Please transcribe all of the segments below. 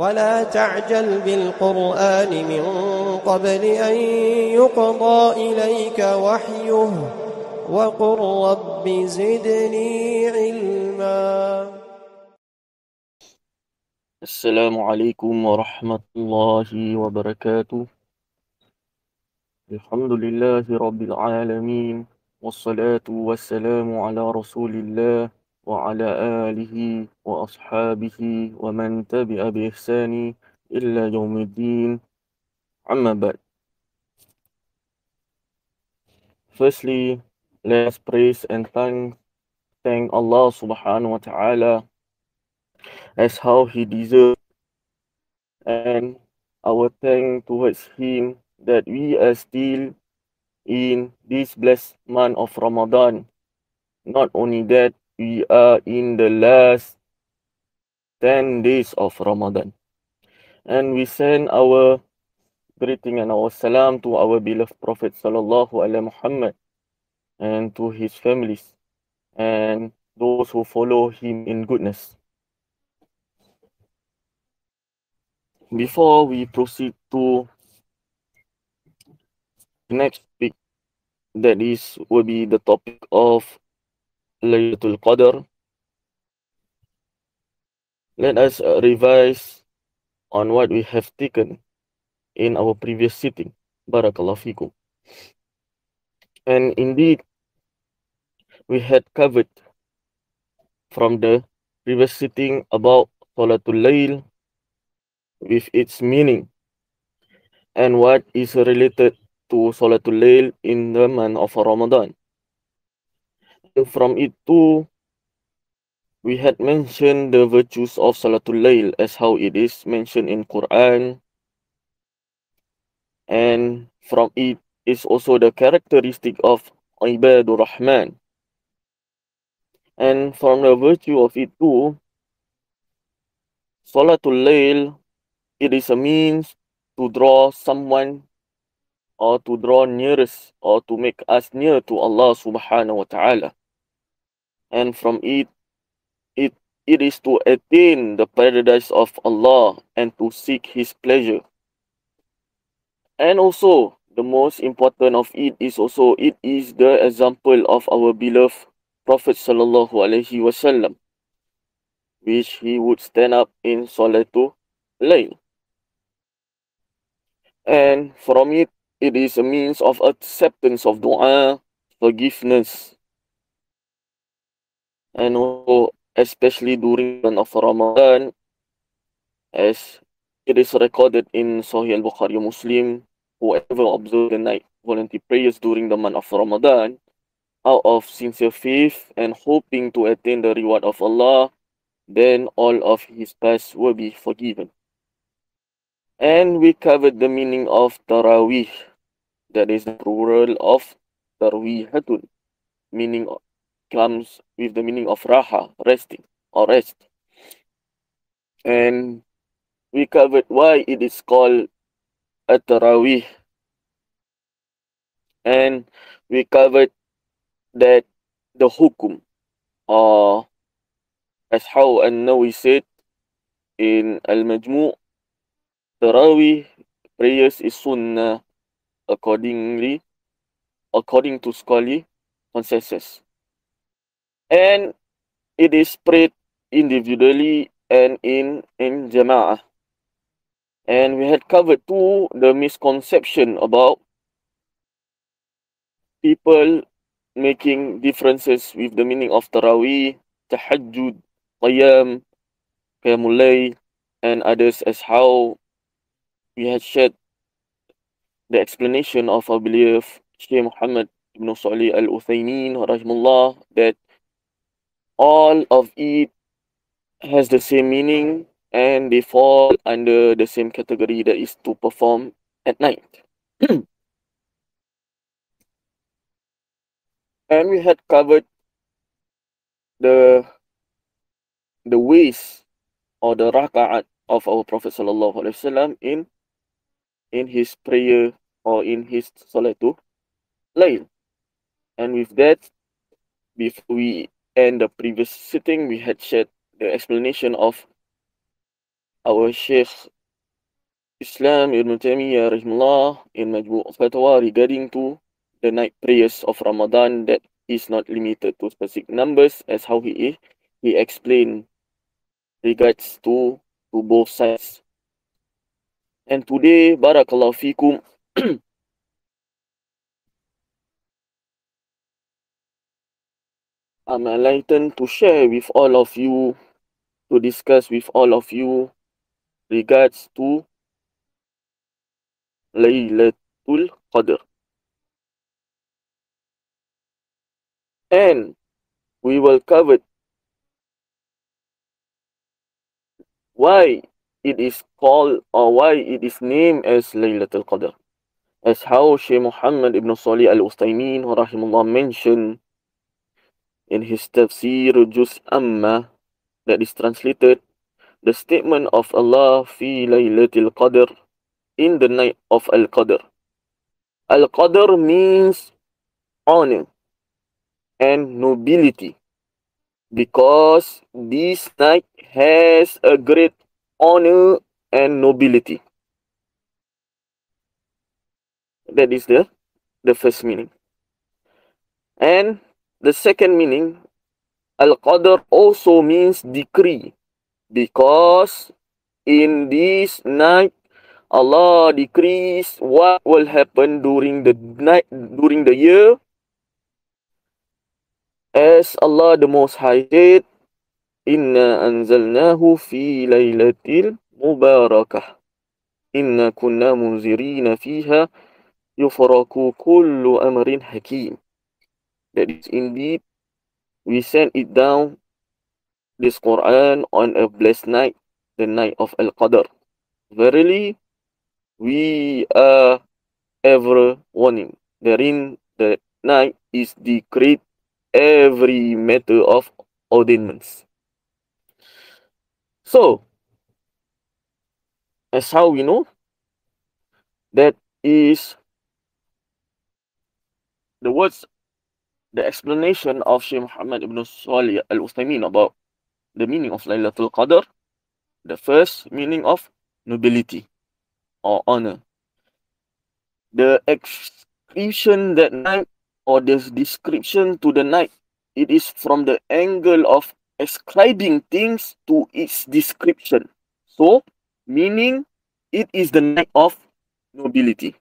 ولا تعجل بالقرآن من قبل أن يقضى إليك وحيه وقل رب زدني علما. Assalamualaikum warahmatullahi wabarakatuh. Alhamdulillahi rabbil alamin. Wassalatu wassalamu ala rasulillah wa ala alihi wa ashabihi wa man tabi'a bi ihsani illa yaumiddin. Amma ba'd. Firstly, let's praise and thank Allah subhanahu wa ta'ala as how he deserves, and our thank towards him that we are still in this blessed month of Ramadan. Not only that, we are in the last 10 days of Ramadan. And we send our greeting and our salam to our beloved Prophet Sallallahu Alaihi Muhammad and to his families and those who follow him in goodness. Before we proceed to the next topic, that is will be the topic of Laylatul Qadr, let us revise on what we have taken in our previous sitting. Barakallahu fikum. And indeed, we had covered from the previous sitting about Salatul Layl with its meaning and what is related to Salatul Layl in the month of Ramadan. And from it too, we had mentioned the virtues of Salatul Layl as how it is mentioned in Quran, and from it is also the characteristic of Ibadur Rahman. And from the virtue of it too, Salatul Layl, it is a means to draw someone or to draw nearest or to make us near to Allah subhanahu wa ta'ala. And from it, it is to attain the paradise of Allah and to seek His pleasure. And also, the most important of it is also, it is the example of our beloved Prophet sallallahu alaihi wasallam, which he would stand up in Salatul Layl. And from it, it is a means of acceptance of dua, forgiveness, and also especially during the month of Ramadan, as it is recorded in Sahih al-Bukhari Muslim, whoever observes the night voluntary prayers during the month of Ramadan, out of sincere faith and hoping to attain the reward of Allah, then all of his past will be forgiven. And we covered the meaning of Tarawih, that is the plural of Tarwihatun, meaning comes with the meaning of Raha, resting or rest. And we covered why it is called a Tarawih. And we covered that the hukum, or as how An-Nawawi said in Al-Majmu', Tarawih prayers is sunnah according to scholarly consensus. And it is prayed individually and in jama'ah. And we had covered too the misconception about people making differences with the meaning of Tarawih, Tahajjud, Qiyam, Qiyamul Layl, and others, as how we had shared the explanation of our belief, Shaykh Muhammad ibn Salih al-Uthaymin, rahimullah, that all of it has the same meaning and they fall under the same category, that is to perform at night. And we had covered the ways or the raka'at of our Prophet sallallahu alaihi wasallam in his prayer or in his salatul layl. And with that, before we end the previous sitting, we had shared the explanation of our Sheikh Islam Ibn Taymiyyah rahimahullah in Majmu' Fatwa regarding to the night prayers of Ramadan that is not limited to specific numbers as how he explained regards to both sides. And today, Barakallahu Fikum, I'm enlightened to share with all of you, to discuss with all of you regards to Laylatul Qadr. And we will cover why it is called or why it is named as Laylatul Qadr. As how Shaykh Muhammad ibn Salih al-Ustaymeen rahimahullah mentioned in his tafsir Juz Amma, that is translated, the statement of Allah fi Laylatul Qadr, in the night of Al-Qadr. Al-Qadr means honor and nobility, because this night has a great honor and nobility. That is the first meaning. And the second meaning, Al-Qadr also means decree, because in this night Allah decrees what will happen during the night, during the year, as Allah the Most High said, Inna anzalnahu fi laylatil mubarakah. Inna kunna munzirina fiha yufraku kullu amrin hakim. That is indeed, we sent it down, this Quran, on a blessed night, the night of Al-Qadr. Verily, we are ever warning. Therein the night is decreed every matter of ordinance. So, as how we know, that is the words, the explanation of Shaykh Muhammad ibn Salih al-Ustaymeen about the meaning of Laylatul Qadr. The first meaning of nobility or honor. The description that night, or the description to the night, it is from the angle of ascribing things to its description. So, meaning it is the night of nobility.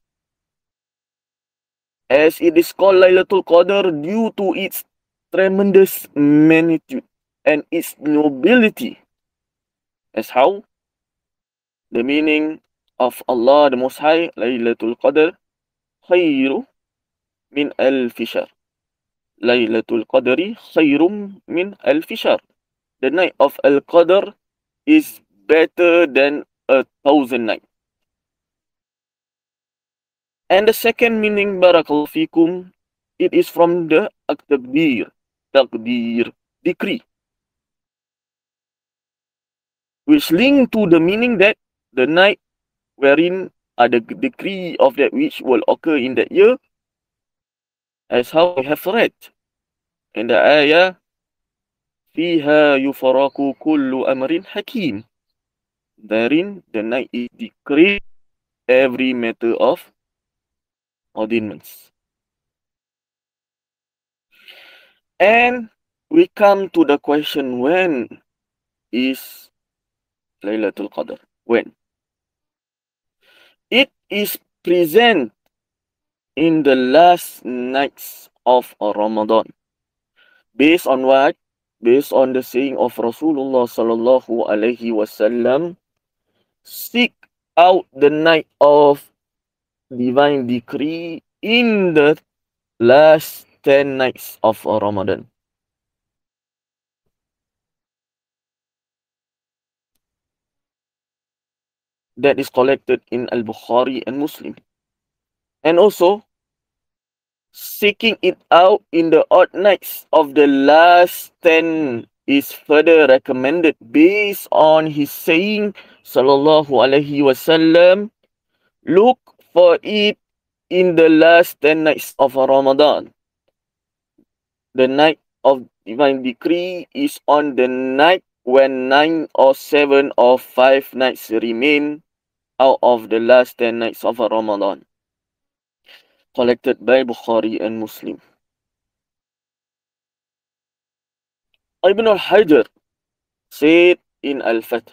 As it is called Laylatul Qadr due to its tremendous magnitude and its nobility. As how? The meaning of Allah the Most High, Laylatul Qadr, khairu min al-fishar. Laylatul Qadri khairum min al-fishar. The night of Al-Qadr is better than 1,000 nights. And the second meaning, Barakallahu Fikum, it is from the Taqdeer, decree, which link to the meaning that the night wherein the decree of that which will occur in that year, as how we have read in the ayah, Fiha yufaraku kullu amrin hakim. Therein the night is decreed every matter of ordinance. And we come to the question, when is Laylatul Qadr? When? It is present in the last nights of Ramadan. Based on what? Based on the saying of Rasulullah sallallahu alaihi wasallam, seek out the night of divine decree in the last 10 nights of Ramadan. That is collected in Al-Bukhari and Muslim. And also, seeking it out in the odd nights of the last 10 is further recommended based on his saying, sallallahu alaihi wasallam, look for it in the last 10 nights of Ramadan. The night of divine decree is on the night when 9 or 7 or 5 nights remain out of the last 10 nights of Ramadan. Collected by Bukhari and Muslim. Ibn al-Hajar said in Al-Fath,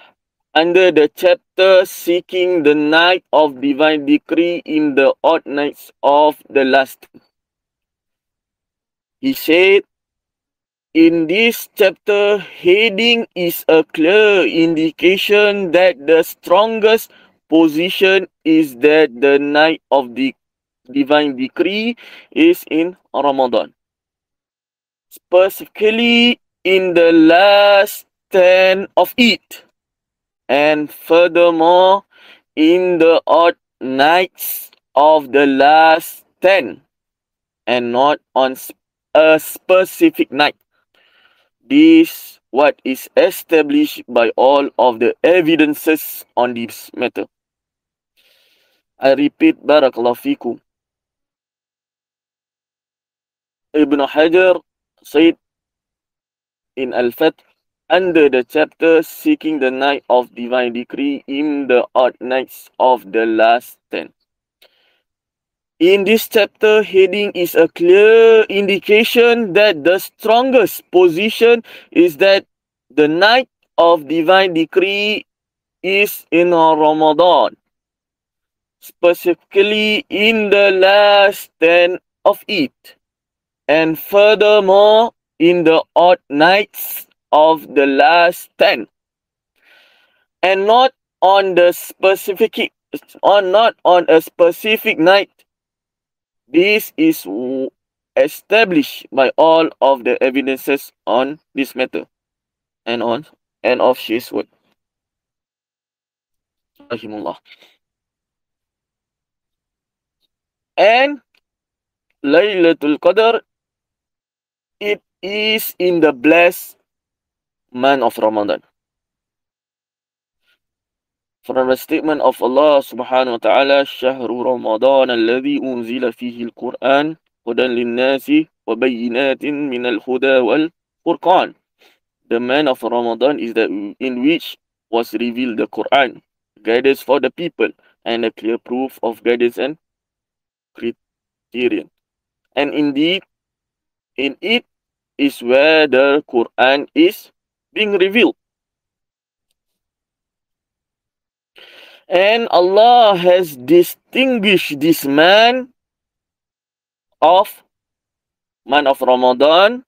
under the chapter seeking the night of divine decree in the odd nights of the last. He said, in this chapter, heading is a clear indication that the strongest position is that the night of the divine decree is in Ramadan. Specifically in the last 10 of it. And furthermore, in the odd nights of the last 10, and not on a specific night. This what is established by all of the evidences on this matter. I repeat, Barakallahu Fikum. Ibn Hajar said in Al-Fath, under the chapter seeking the night of divine decree in the odd nights of the last 10. In this chapter, heading is a clear indication that the strongest position is that the night of divine decree is in Ramadan, specifically in the last 10 of it, and furthermore in the odd nights of the last 10, and not on a specific night. This is established by all of the evidences on this matter and of Shaykh's word. Rahimullah. And Laylatul Qadr, it is in the blessed month of Ramadan. From the statement of Allah subhanahu wa ta'ala, Shahru Ramadan alladhi unzila fihi al-Quran hudan lin-nasi wa bayyinatin min al-huda wal-Furqan. The month of Ramadan is that in which was revealed the Quran, guidance for the people, and a clear proof of guidance and criterion. And indeed, in it is where the Quran is being revealed. And Allah has distinguished this month of Ramadan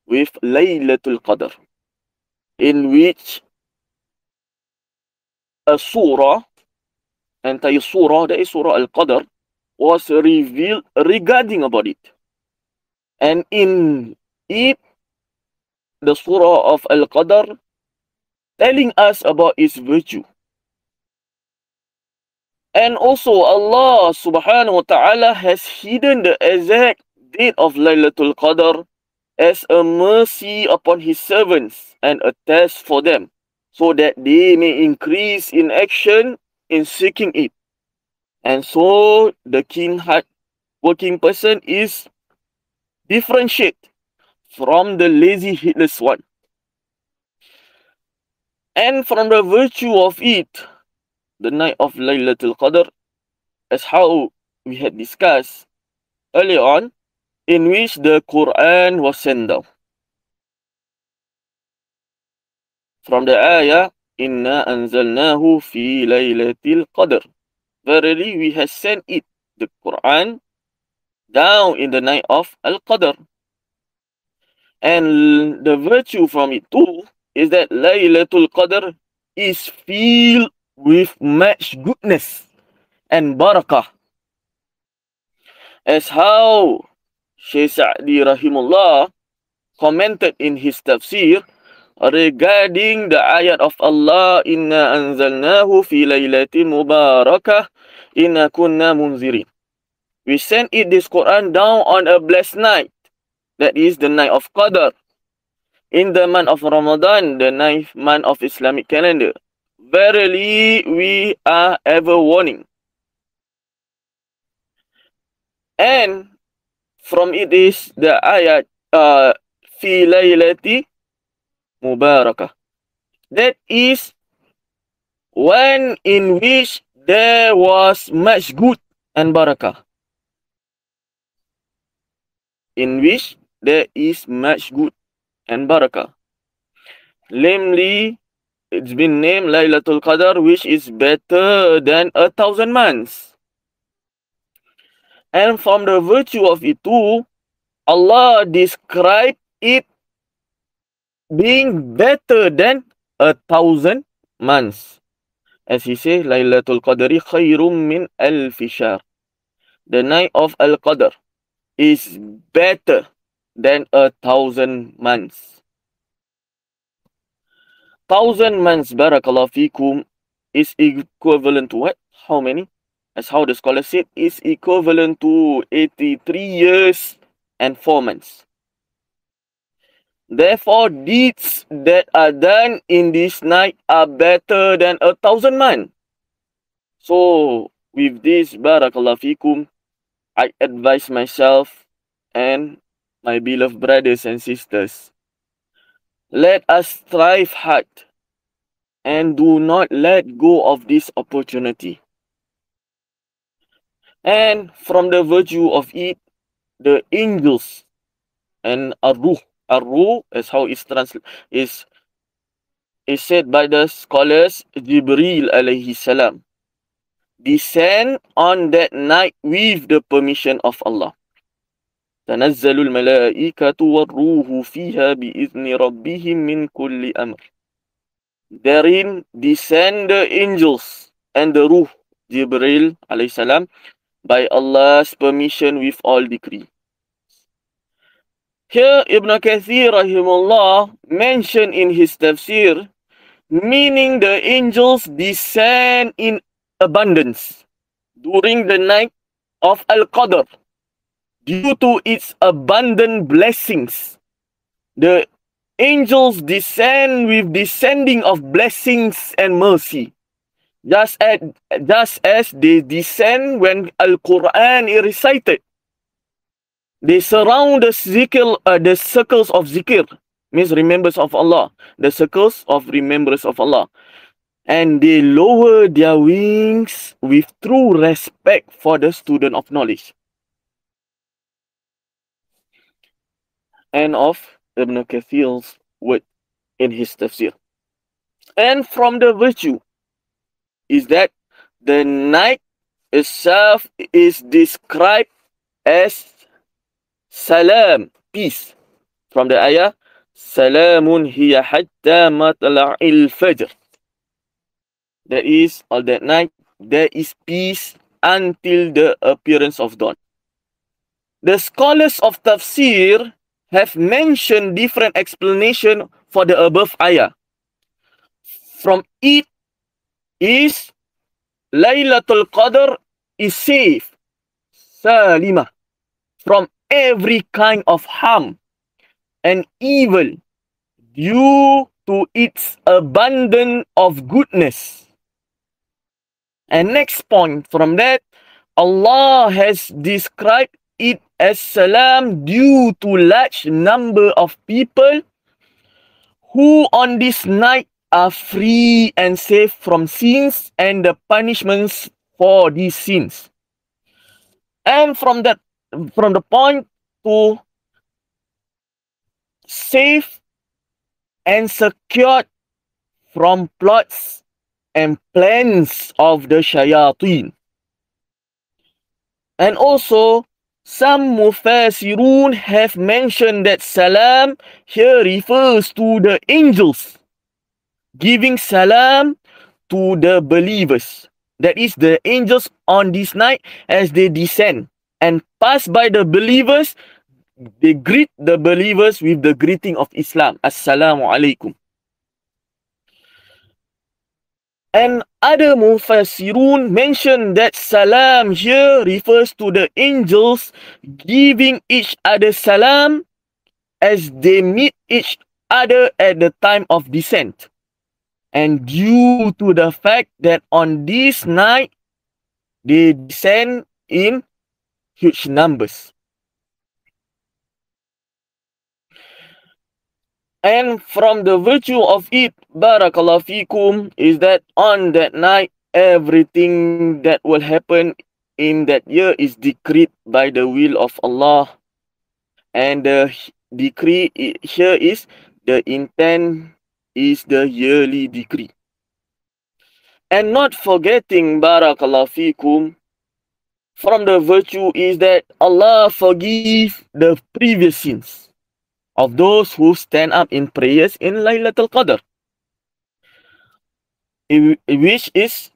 with Laylatul Qadr, in which a surah, entire surah, that is Surah Al-Qadr, was revealed regarding about it. And in it, the surah of Al-Qadr telling us about its virtue. And also Allah subhanahu wa ta'ala has hidden the exact date of Laylatul Qadr as a mercy upon his servants and a test for them, so that they may increase in action in seeking it. And so the keen-hearted working person is differentiate from the lazy heedless one. And from the virtue of it, the night of Laylatul Qadr, as how we had discussed earlier on, in which the Quran was sent down. From the ayah, Inna anzalnahu fi Laylatil Qadr. Verily, we have sent it, the Quran, down in the night of Al-Qadr. And the virtue from it too is that Laylatul Qadr is filled with much goodness and barakah. As how Shaykh Sa'di rahimullah commented in his tafsir regarding the ayat of Allah, Inna anzalnahu fi laylatin mubarakah inna kunna munzirin. We sent it, this Quran, down on a blessed night, that is the night of Qadr, in the month of Ramadan, the 9th month of Islamic calendar. Verily, we are ever warning. And from it is the ayat fi laylati mubarakah. That is one in which there was much good and barakah. In which there is much good and barakah. Namely, it's been named Laylatul Qadr, which is better than 1,000 months. And from the virtue of it too, Allah described it being better than 1,000 months. As he says, Laylatul Qadri khairum min alfi shahr. The night of Al-Qadr is better than 1,000 months. 1,000 months, barakallahu fikum, is equivalent to what? How many? As how the scholar said, is equivalent to 83 years and 4 months. Therefore, deeds that are done in this night are better than 1,000 months. So, with this, barakallahu fikum, I advise myself and my beloved brothers and sisters, let us strive hard and do not let go of this opportunity. And from the virtue of it, the angels and ar-ruh, as how it's is said by the scholars, Jibril alayhi salam, descend on that night with the permission of Allah. تنزل الملائكة والروح فيها بإذن ربهم من كل أمر. Therein descend the angels and the ruh, Jibril alayhi salam, by Allah's permission with all decree. Here Ibn Kathir rahimahullah mentioned in his tafsir, meaning the angels descend in abundance during the night of Al-Qadr due to its abundant blessings. The angels descend with descending of blessings and mercy, just as they descend when Al-Quran is recited. They surround the circles of zikr, means remembrance of Allah, the circles of remembrance of Allah. And they lower their wings with true respect for the student of knowledge. End of Ibn Kathir's word in his tafsir. And from the virtue is that the night itself is described as salam, peace. From the ayah, salamun hiya hatta matla'il fajr. That is, on that night, there is peace until the appearance of dawn. The scholars of tafsir have mentioned different explanation for the above ayah. From it is Laylatul Qadr is safe, salima, from every kind of harm and evil due to its abundance of goodness. And next point from that, Allah has described it as salam due to large number of people who on this night are free and safe from sins and the punishments for these sins. And from the point to safe and secured from plots and plans of the shayateen. And also, some mufassirun have mentioned that salam here refers to the angels giving salam to the believers. That is, the angels on this night as they descend and pass by the believers, they greet the believers with the greeting of Islam. Assalamu alaikum. And other mufassirun mention that salam here refers to the angels giving each other salam as they meet each other at the time of descent. And due to the fact that on this night, they descend in huge numbers. And from the virtue of it, barakallahu fikum, is that on that night, everything that will happen in that year is decreed by the will of Allah. And the decree here is the intent is the yearly decree. And not forgetting, barakallahu fikum, from the virtue is that Allah forgive the previous sins of those who stand up in prayers in Laylatul Qadr, which is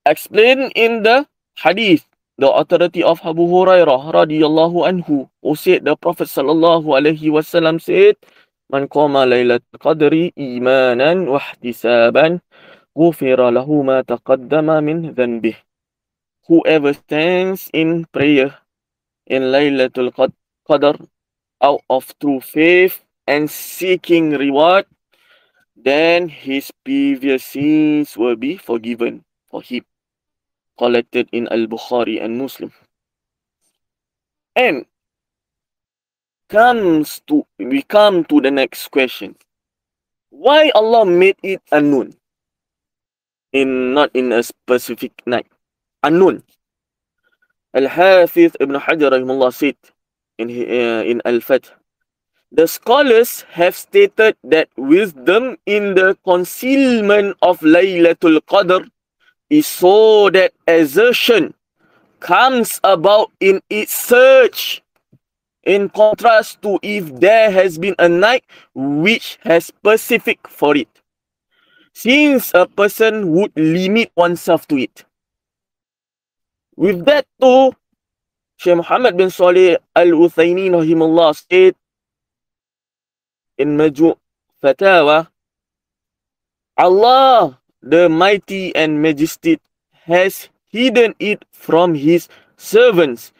explained in the hadith, the authority of Abu Hurairah radiyallahu anhu, who said the Prophet sallallahu alaihi wasallam said, "Man qama Laylatul Qadri imanan wa ihtisaban, ghufira lahu ma taqaddama min dhanbih." Whoever stands in prayer in Laylatul Qadr out of true faith and seeking reward, then his previous sins will be forgiven for him. Collected in Al-Bukhari and Muslim. And we come to the next question. Why Allah made it unknown? Not in a specific night. Unknown. Al-Hafiz Ibn Hajar rahimahullah said in Al-Fath, the scholars have stated that wisdom in the concealment of Laylatul Qadr is so that assertion comes about in its search, in contrast to if there has been a night which has specific for it, since a person would limit oneself to it. With that too, Shaykh Muhammad bin Salih Al-Uthaymin rahimahullah said in Majmu' Fatawa, Allah the Mighty and Majestic has hidden it from his servants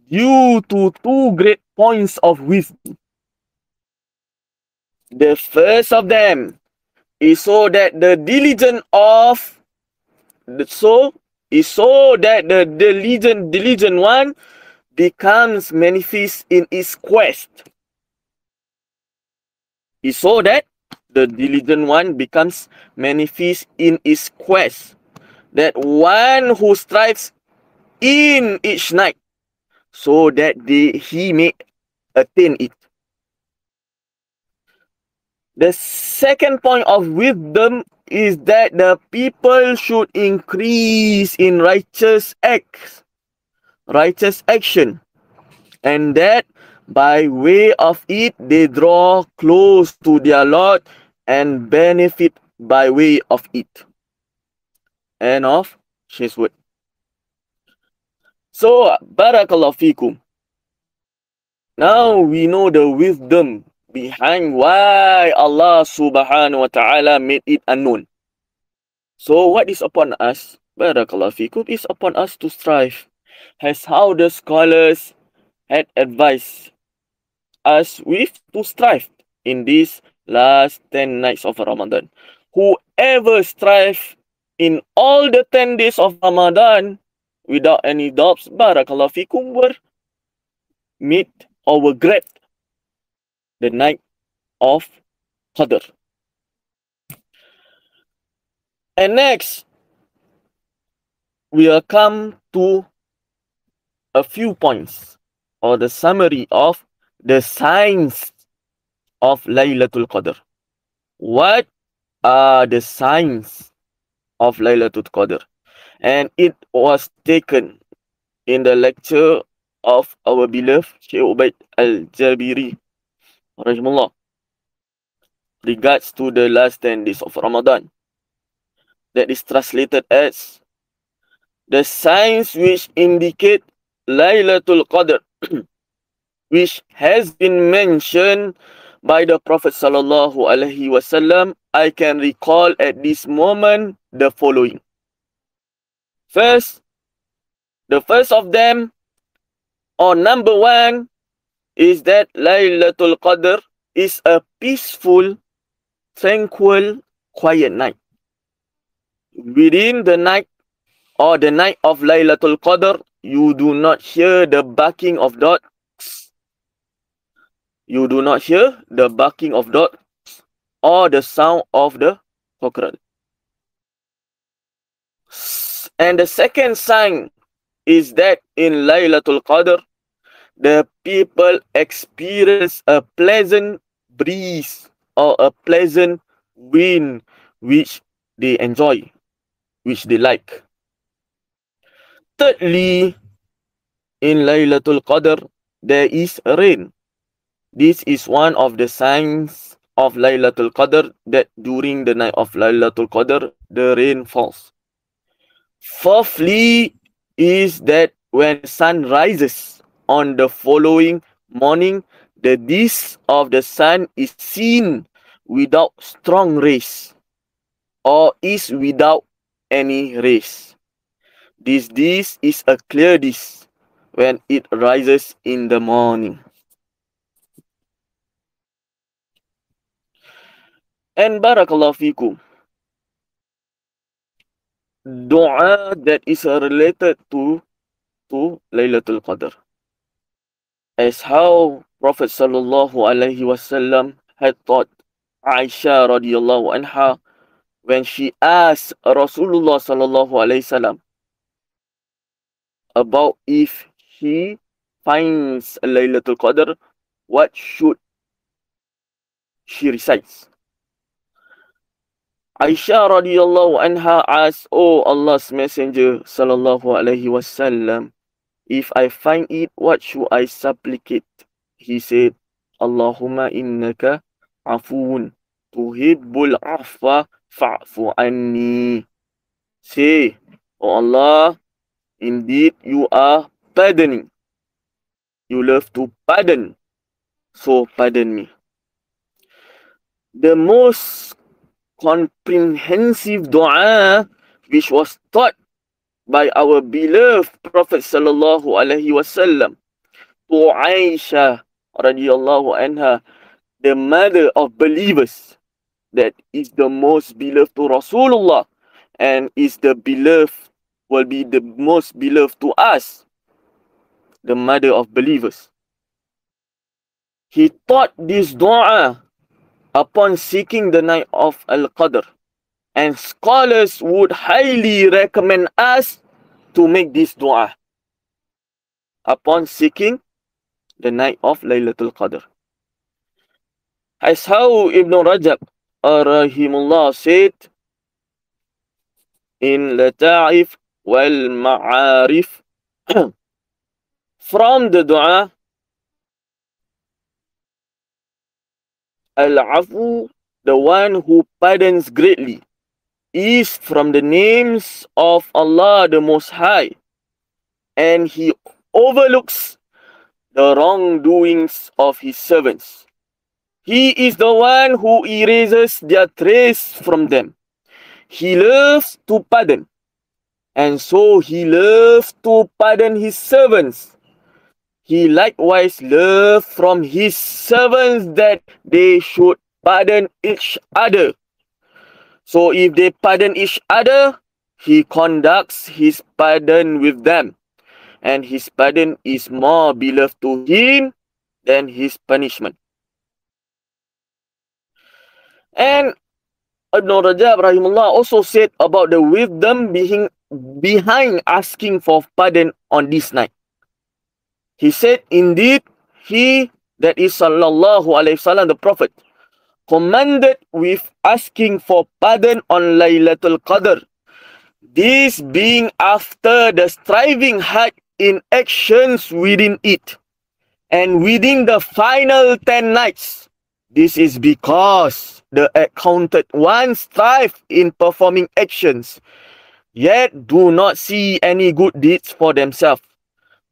due to two great points of wisdom. The first of them is so that the diligent one becomes manifest in its quest. Is so that the diligent one becomes manifest in its quest, that one who strives in each night, so that he may attain it. The second point of wisdom is that the people should increase in righteous action, and that by way of it they draw close to their Lord and benefit by way of it. End of Shaykh's word. So, barakallahu fikum. Now we know the wisdom behind why Allah subhanahu wa ta'ala made it unknown. So what is upon us, barakallahu fikum, is upon us to strive, as how the scholars had advised us with to strive in these last 10 nights of Ramadan. Whoever strive in all the 10 days of Ramadan without any doubts, barakallahu fikum, were meet or were grabbed the night of Qadr. And next, we will come to a few points or the summary of the signs of Laylatul Qadr. What are the signs of Laylatul Qadr? And it was taken in the lecture of our beloved Shaykh Ubaid Al-Jabiri rahimahullah regards to the last 10 days of Ramadan. That is translated as the signs which indicate Laylatul Qadr, which has been mentioned by the Prophet sallallahu alaihi wasallam. I can recall at this moment the following. First, the first of them, or number one, is that Laylatul Qadr is a peaceful, tranquil, quiet night. Within the night or the night of Laylatul Qadr, you do not hear the barking of dogs. You do not hear the barking of dogs or the sound of the cockroach. And the second sign is that in Laylatul Qadr, the people experience a pleasant breeze or a pleasant wind which they enjoy, which they like. Thirdly, in Laylatul Qadr, there is rain. This is one of the signs of Laylatul Qadr, that during the night of Laylatul Qadr, the rain falls. Fourthly, is that when the sun rises on the following morning, the disk of the sun is seen without strong rays, or is without any rays. This disk is a clear disk when it rises in the morning. And barakallahu fikum, dua that is related to Laylatul Qadr, as how Prophet sallallahu alaihi wasallam had taught Aisha radhiyallahu anha when she asked Rasulullah sallallahu alaihi wasallam about if she finds Laylatul Qadr, what should she recite. Aisha radhiyallahu anha asked, "Oh Allah's Messenger sallallahu alaihi wasallam, if I find it, what should I supplicate?" He said, "Allahumma innaka afuun tuhibbul afwa fa'fu anni." Say, "Oh Allah, indeed you are pardoning. You love to pardon, so pardon me." The most comprehensive dua which was taught by our beloved Prophet sallallahu alaihi wasallam to Aisha radhiyallahu anha, the mother of believers, that is the most beloved to Rasulullah and is the beloved, will be the most beloved to us, the mother of believers. He taught this dua upon seeking the night of Al-Qadr, and scholars would highly recommend us to make this dua upon seeking the night of Laylatul Qadr. As how Ibn Rajab rahimullah said in Lata'if wal Ma'arif, from the dua, Al-Afu, the one who pardons greatly, is from the names of Allah the Most High, and He overlooks the wrongdoings of His servants. He is the one who erases their trace from them. He loves to pardon, and so He loves to pardon His servants. He likewise loves from His servants that they should pardon each other. So if they pardon each other, He conducts His pardon with them, and His pardon is more beloved to Him than His punishment. And Ibn Rajab rahimullah also said about the wisdom behind asking for pardon on this night. He said, indeed, He, that is sallallahu alaihi wasallam, the Prophet, commanded with asking for pardon on Laylatul Qadr, this being after the striving hard in actions within it, and within the final 10 nights. This is because the accounted ones strive in performing actions, yet do not see any good deeds for themselves,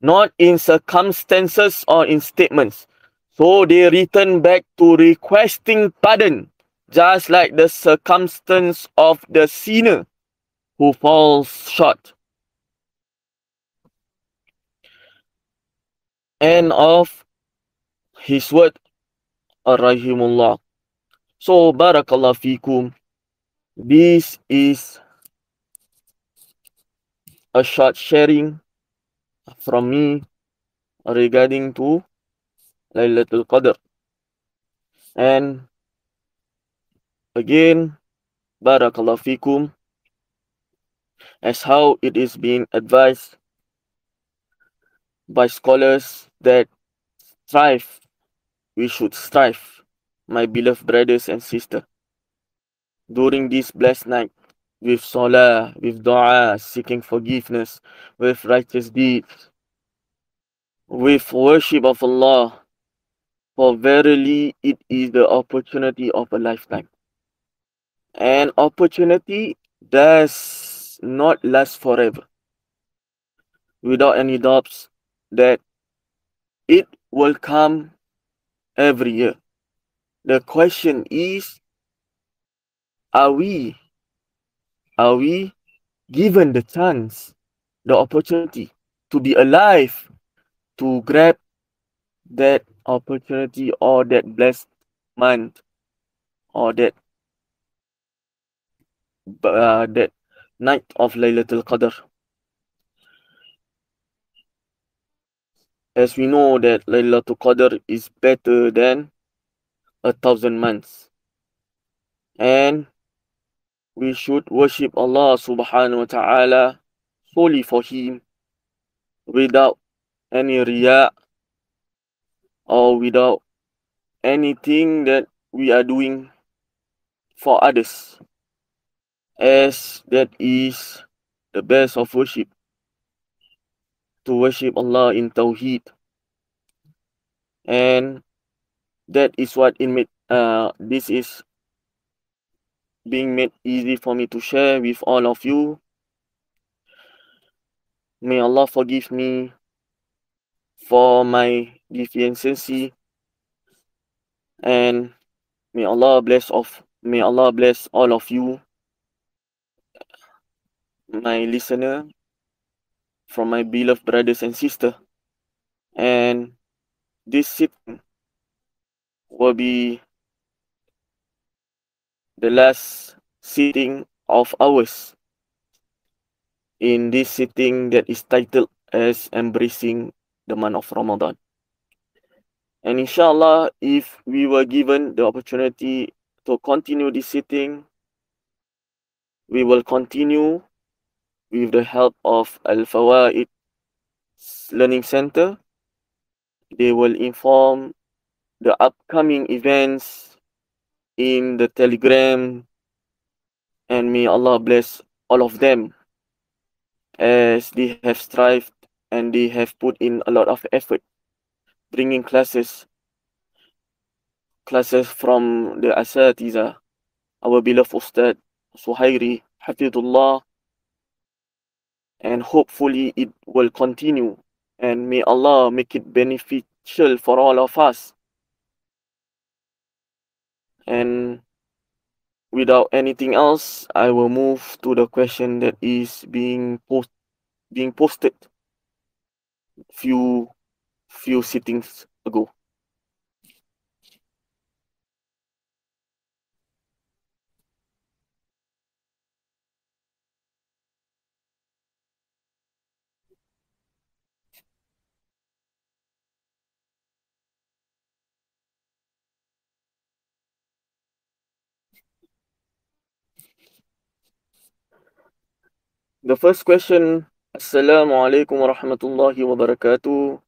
not in circumstances or in statements. So they return back to requesting pardon, just like the circumstance of the sinner who falls short. End of his word, rahimullah. So, barakallahu fikum. This is a short sharing from me regarding to Laylatul Qadr. And again, barakallahu fikum, as how it is being advised by scholars that strive, we should strive, my beloved brothers and sisters, during this blessed night, with salah, with dua, seeking forgiveness, with righteous deeds, with worship of Allah, for verily it is the opportunity of a lifetime. And opportunity does not last forever. Without any doubts that it will come every year. The question is, are we given the chance, the opportunity to be alive, to grab that opportunity or that blessed month or that night of Laylatul Qadr? As we know that Laylatul Qadr is better than 1,000 months. And we should worship Allah subhanahu wa ta'ala solely for Him, without any riya or without anything that we are doing for others, as that is the best of worship, to worship Allah in Tawheed. And that is what this is being made easy for me to share with all of you. May Allah forgive me for my deficiency, and may Allah bless all of you, my listener, from my beloved brothers and sisters. And this sitting will be the last sitting of ours in this sitting that is titled as Embracing the Month of Ramadan. And inshallah, if we were given the opportunity to continue this sitting, we will continue with the help of Al-Fawaid Learning Center. They will inform the upcoming events in the Telegram, and may Allah bless all of them, as they have strived and they have put in a lot of effort bringing classes from the Asatiza, our beloved Ustad Suhairi Hafidullah, and hopefully it will continue, and may Allah make it beneficial for all of us. And without anything else, I will move to the question that is being posted few sittings ago. The first question, Assalamualaikum warahmatullahi wabarakatuh.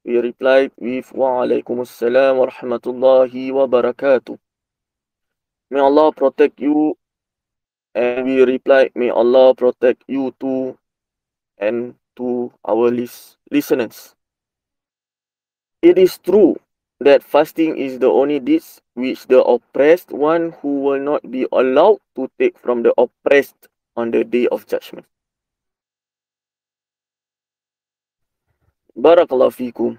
We replied with Waalaikumsalam warahmatullahi wabarakatuh. May Allah protect you. And we replied, may Allah protect you too, and to our listeners. It is true that fasting is the only dish which the oppressed one who will not be allowed to take from the oppressed on the day of judgment. Barakallahu fikum.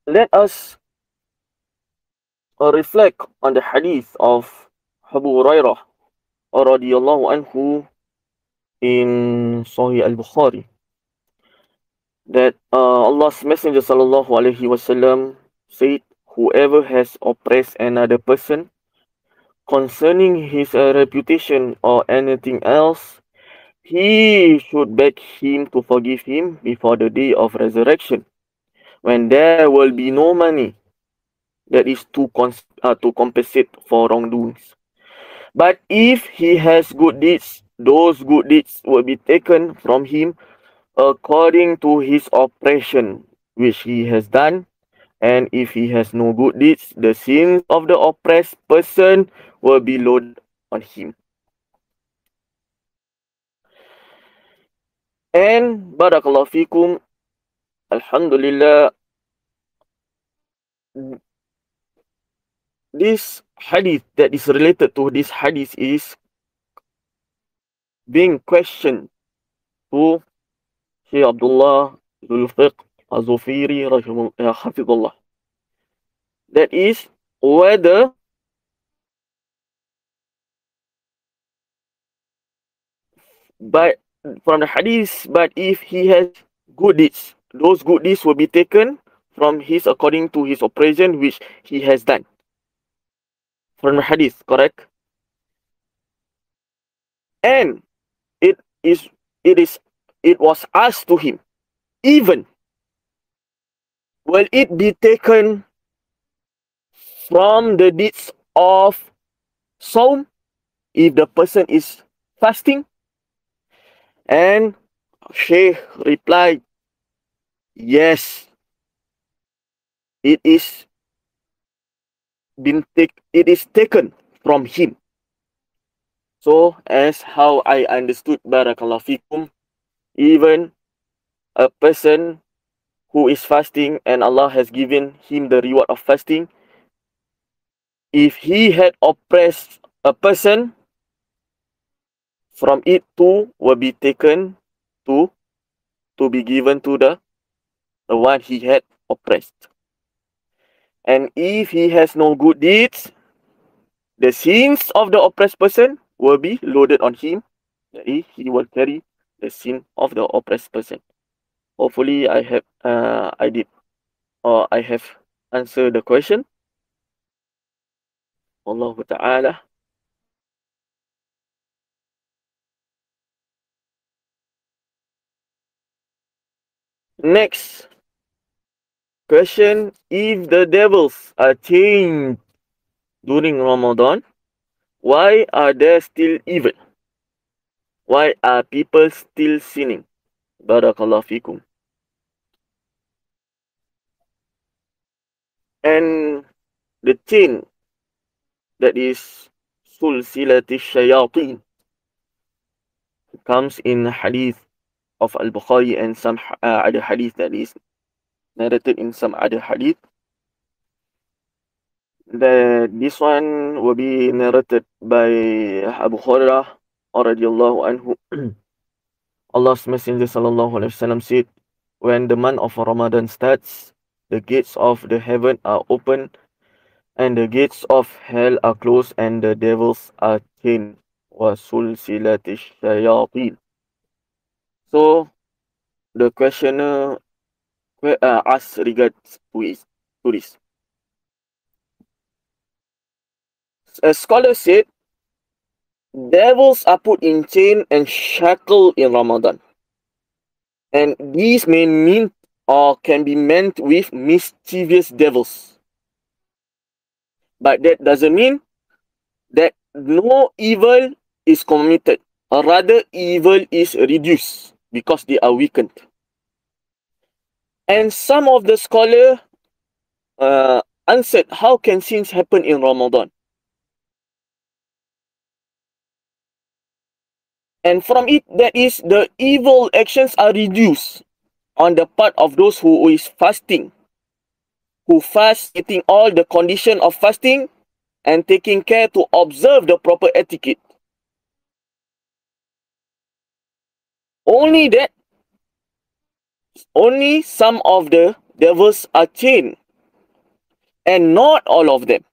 Let us reflect on the hadith of Abu Hurairah radhiyallahu anhu in Sahih al-Bukhari, that Allah's Messenger sallallahu alaihi wasallam said, whoever has oppressed another person concerning his reputation or anything else, he should beg him to forgive him before the day of resurrection, when there will be no money that is to compensate for wrongdoings. But if he has good deeds, those good deeds will be taken from him according to his oppression which he has done. And if he has no good deeds, the sins of the oppressed person will be loaded on him. And barakallahu fikum, alhamdulillah, this hadith that is related to this hadith is being questioned to Shaykh Abdullah Zulfiq Azufiri Hafidullah. That is whether from the hadith, but if he has good deeds, those good deeds will be taken from his according to his oppression which he has done. From the hadith, correct? And it was asked to him, even will it be taken from the deeds of Sawm if the person is fasting? And Shaykh replied, yes, it is taken from him. So as how I understood, barakallahu fikum, even a person who is fasting and Allah has given him the reward of fasting, if he had oppressed a person, from it too will be taken to be given to the one he had oppressed. And if he has no good deeds, the sins of the oppressed person will be loaded on him. He will carry the sin of the oppressed person. Hopefully I have answered the question. Allahu Ta'ala. Next question, if the devils are chained during Ramadan, why are they still evil? Why are people still sinning? Barakallahu fikum. And the chain that is sulsilati shayateen comes in hadith of Al-Bukhari and some other hadith that is narrated in some other hadith. This one will be narrated by Abu Hurairah radhiyallahu anhu. Allah's Messenger sallallahu alaihi wasallam said, when the month of Ramadan starts, the gates of the heaven are open and the gates of hell are closed and the devils are chained. وَسُلْسِلَةِ الشَّيَاطِينَ. So the questioner asks regards to this. A scholar said, devils are put in chain and shackled in Ramadan. And these may mean or can be meant with mischievous devils. But that doesn't mean that no evil is committed, or rather evil is reduced because they are weakened. And some of the scholars answered, how can sins happen in Ramadan? And from it, that is, the evil actions are reduced on the part of those who is fasting, who fast, getting all the condition of fasting and taking care to observe the proper etiquette. Only some of the devils are chained, and not all of them.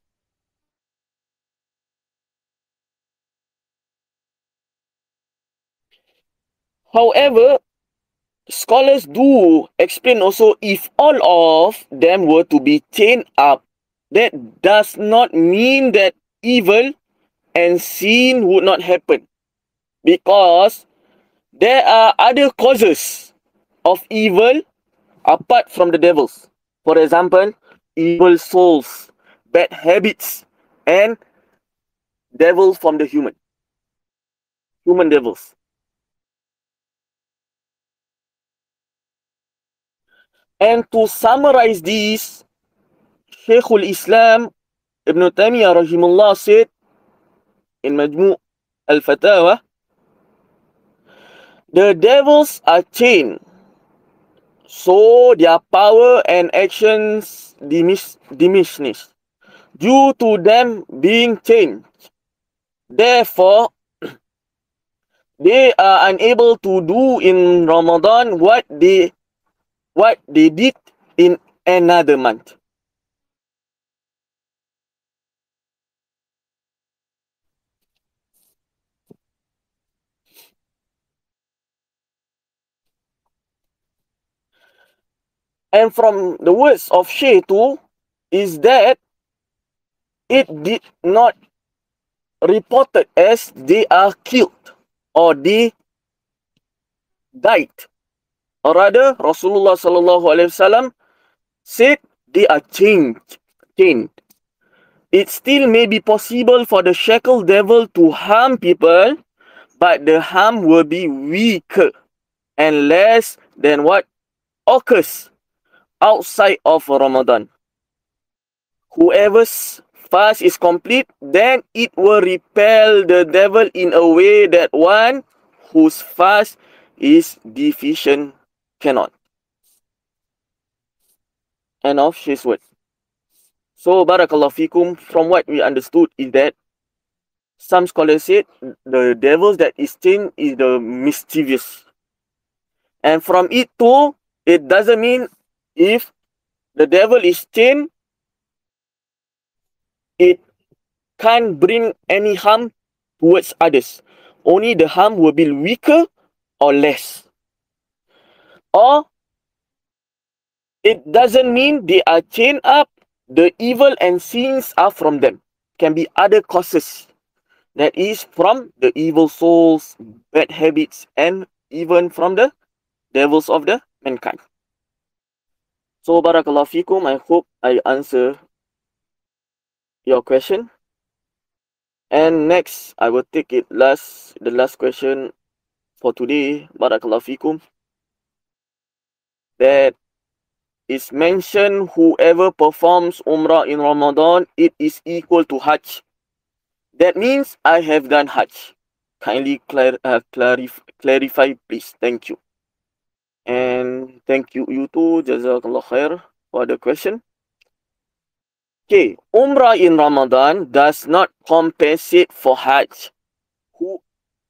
However, scholars do explain also, if all of them were to be chained up, that does not mean that evil and sin would not happen, because there are other causes of evil apart from the devils. For example, evil souls, bad habits, and devils from the human devils. And to summarize these, Shaykhul Islam Ibn Taymiyyah rahimullah said in Majmu' al-Fatawa, the devils are chained, so their power and actions diminish due to them being chained. Therefore, they are unable to do in Ramadan what they did in another month. And from the words of Shaykh too, is that it did not reported as they are killed or they died. Or rather, Rasulullah sallallahu alaihi wasallam said they are chained. It still may be possible for the shackle devil to harm people, but the harm will be weaker and less than what occurs outside of Ramadan. Whoever's fast is complete, then it will repel the devil in a way that one whose fast is deficient cannot. End of Shaykh's word. So, Barakallahu Fikum, from what we understood is that some scholars said the devils that is chained is the mischievous. And from it too, it doesn't mean if the devil is chained, it can't bring any harm towards others. Only the harm will be weaker or less. Or it doesn't mean they are chained up, the evil and sins are from them. Can be other causes. That is from the evil souls, bad habits, and even from the devils of the mankind. So, Barakallahu Fikum, I hope I answer your question. And next, I will take the last question for today, Barakallahu Fikum. That is mentioned, whoever performs Umrah in Ramadan, it is equal to Hajj. That means I have done Hajj. Kindly clarify, please. Thank you. And thank you, you too, Jazakallah khair, for the question. Okay, Umrah in Ramadan does not compensate for Hajj.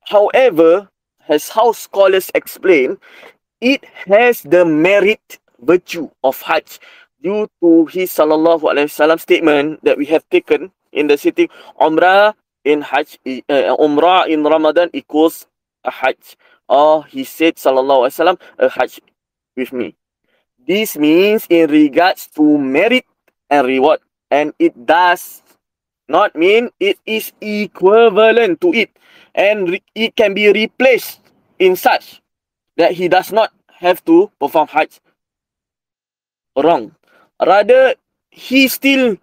However, as how scholars explain, it has the merit virtue of Hajj due to his sallallahu alaihi wasallam statement that we have taken in the sitting, Umrah in Hajj, Umrah in Ramadan equals a Hajj. Or he said sallallahu alaihi wasallam, a Hajj with me. This means in regards to merit and reward, and it does not mean it is equivalent to it, and it can be replaced in such that he does not have to perform Hajj. Wrong. Rather, he still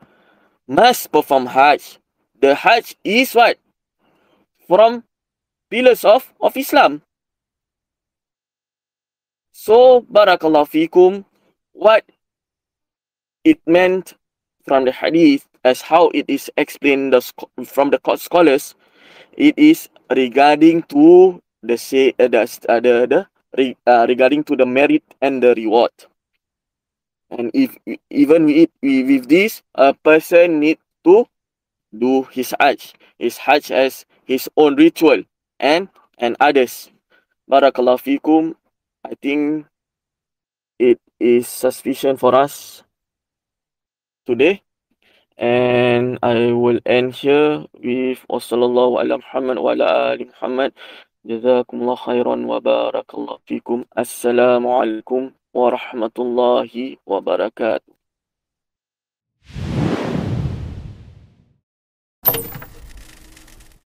must perform Hajj. The Hajj is what? From pillars of Islam. So, Barakallahu Fikum, what it meant from the hadith, as how it is explained from the scholars, it is regarding to regarding to the merit and the reward. And if even with this, a person need to do his Hajj as his own ritual and others. Barakallahu Fikum. I think it is sufficient for us today. And I will end here with Wassallallahu ala Muhammad wa ala ali Muhammad. Jazakumullah khairan wa barakallahu fikum. Assalamualaikum warahmatullahi wabarakatuh.